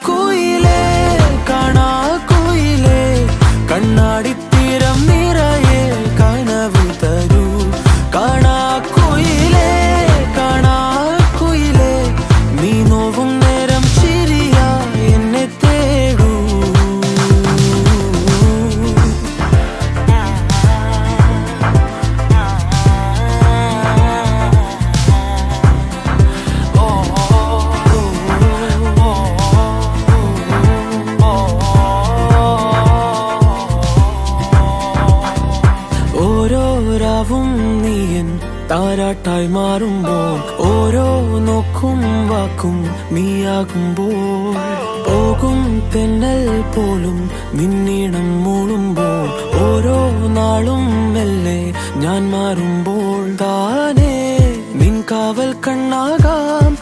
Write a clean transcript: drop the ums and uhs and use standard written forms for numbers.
കുയിലേ കാണാ കുയിലേ കണ്ണാടിത്തീരം നിറയെ കനവ് തരൂ കാണാ കുയിലേ നീ നോവും നേരം ചിരിയാ എന്നെ തേടൂ ഓരോരാവും നീയൻ താരാട്ടായി മാറുമ്പോൾ ഓരോ നോക്കും വാക്കും നീയാകുമ്പോൾ പോകും തെന്നൽ പോലും നിന്നീണം മൂളുമ്പോൾ ഓരോ നാളും മെല്ലെ ഞാൻ മാറുമ്പോൾ താനേ നിൻ കാവൽ കണ്ണാകാം